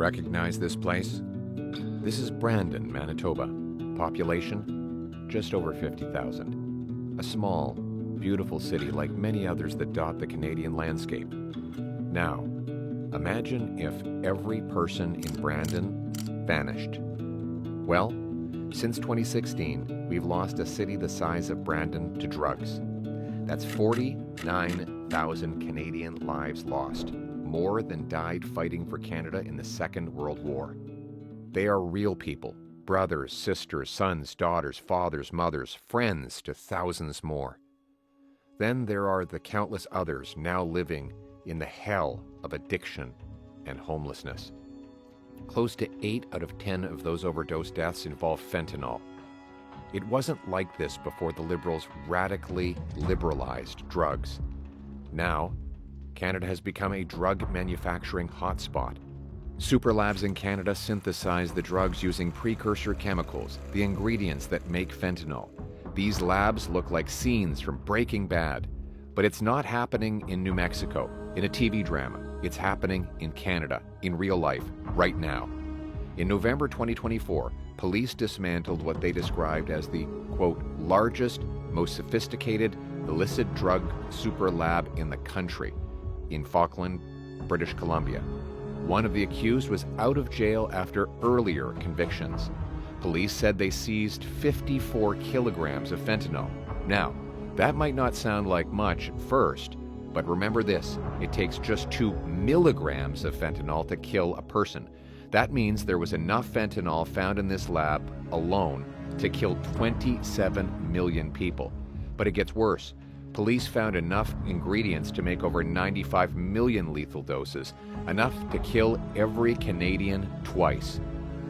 Recognize this place? This is Brandon, Manitoba. Population, just over 50,000. A small, beautiful city like many others that dot the Canadian landscape. Now, imagine if every person in Brandon vanished. Well, since 2016, we've lost a city the size of Brandon to drugs. That's 49,000 Canadian lives lost, more than died fighting for Canada in the Second World War. They are real people, brothers, sisters, sons, daughters, fathers, mothers, friends to thousands more. Then there are the countless others now living in the hell of addiction and homelessness. Close to 8 out of 10 of those overdose deaths involve fentanyl. It wasn't like this before the Liberals radically liberalized drugs. Now, Canada has become a drug manufacturing hotspot. Super labs in Canada synthesize the drugs using precursor chemicals, the ingredients that make fentanyl. These labs look like scenes from Breaking Bad, but it's not happening in New Mexico, in a TV drama. It's happening in Canada, in real life, right now. In November 2024, police dismantled what they described as the, quote, largest, most sophisticated illicit drug super lab in the country, in Falkland, British Columbia. One of the accused was out of jail after earlier convictions. Police said they seized 54 kilograms of fentanyl. Now, that might not sound like much at first, but remember this, it takes just 2 milligrams of fentanyl to kill a person. That means there was enough fentanyl found in this lab alone to kill 27 million people. But it gets worse. Police found enough ingredients to make over 95 million lethal doses, enough to kill every Canadian twice.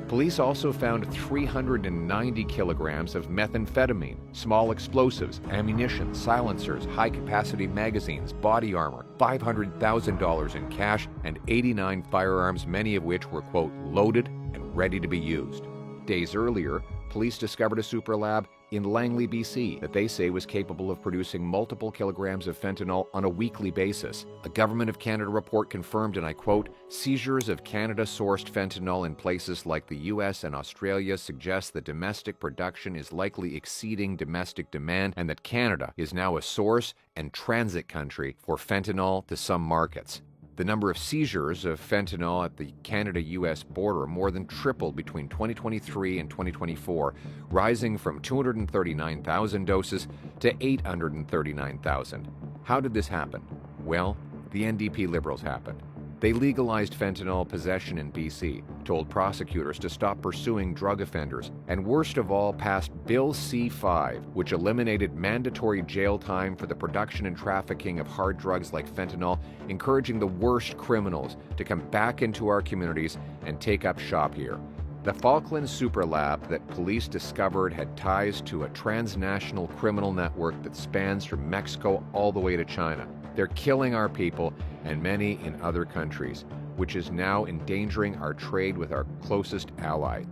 Police also found 390 kilograms of methamphetamine, small explosives, ammunition, silencers, high-capacity magazines, body armor, $500,000 in cash, and 89 firearms, many of which were, quote, loaded and ready to be used. Days earlier, police discovered a super lab in Langley, BC, that they say was capable of producing multiple kilograms of fentanyl on a weekly basis. A Government of Canada report confirmed, and I quote, seizures of Canada-sourced fentanyl in places like the US and Australia suggest that domestic production is likely exceeding domestic demand and that Canada is now a source and transit country for fentanyl to some markets. The number of seizures of fentanyl at the Canada-US border more than tripled between 2023 and 2024, rising from 239,000 doses to 839,000. How did this happen? Well, the NDP Liberals happened. They legalized fentanyl possession in BC, told prosecutors to stop pursuing drug offenders, and worst of all, passed Bill C-5, which eliminated mandatory jail time for the production and trafficking of hard drugs like fentanyl, encouraging the worst criminals to come back into our communities and take up shop here. The Falkland Super Lab that police discovered had ties to a transnational criminal network that spans from Mexico all the way to China. They're killing our people and many in other countries, which is now endangering our trade with our closest ally.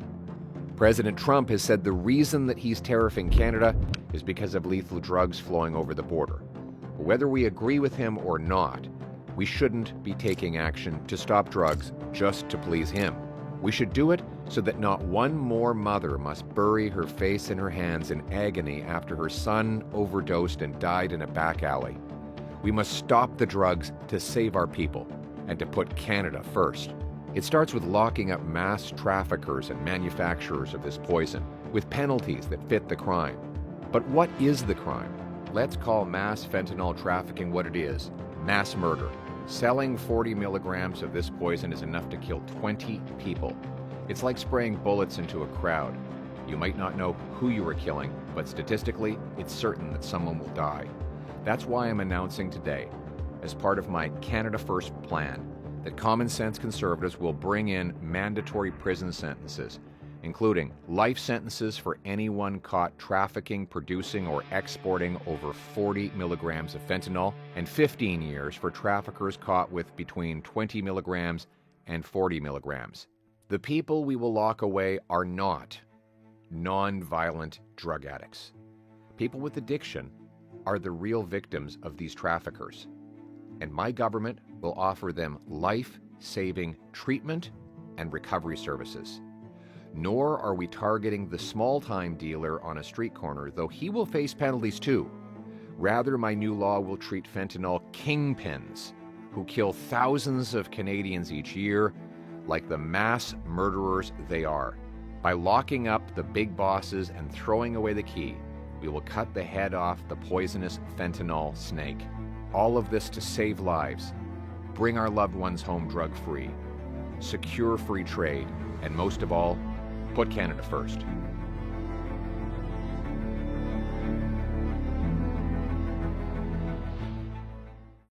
President Trump has said the reason that he's tariffing Canada is because of lethal drugs flowing over the border. Whether we agree with him or not, we shouldn't be taking action to stop drugs just to please him. We should do it so that not one more mother must bury her face in her hands in agony after her son overdosed and died in a back alley. We must stop the drugs to save our people and to put Canada first. It starts with locking up mass traffickers and manufacturers of this poison, with penalties that fit the crime. But what is the crime? Let's call mass fentanyl trafficking what it is: mass murder. Selling 40 milligrams of this poison is enough to kill 20 people. It's like spraying bullets into a crowd. You might not know who you are killing, but statistically, it's certain that someone will die. That's why I'm announcing today, as part of my Canada First plan, that common sense conservatives will bring in mandatory prison sentences, including life sentences for anyone caught trafficking, producing, or exporting over 40 milligrams of fentanyl, and 15 years for traffickers caught with between 20 milligrams and 40 milligrams. The people we will lock away are not non-violent drug addicts. People with addiction are the real victims of these traffickers, and my government will offer them life-saving treatment and recovery services. Nor are we targeting the small-time dealer on a street corner, though he will face penalties too. Rather, my new law will treat fentanyl kingpins, who kill thousands of Canadians each year, like the mass murderers they are. By locking up the big bosses and throwing away the key, we will cut the head off the poisonous fentanyl snake. All of this to save lives, bring our loved ones home drug-free, secure free trade, and most of all, put Canada first.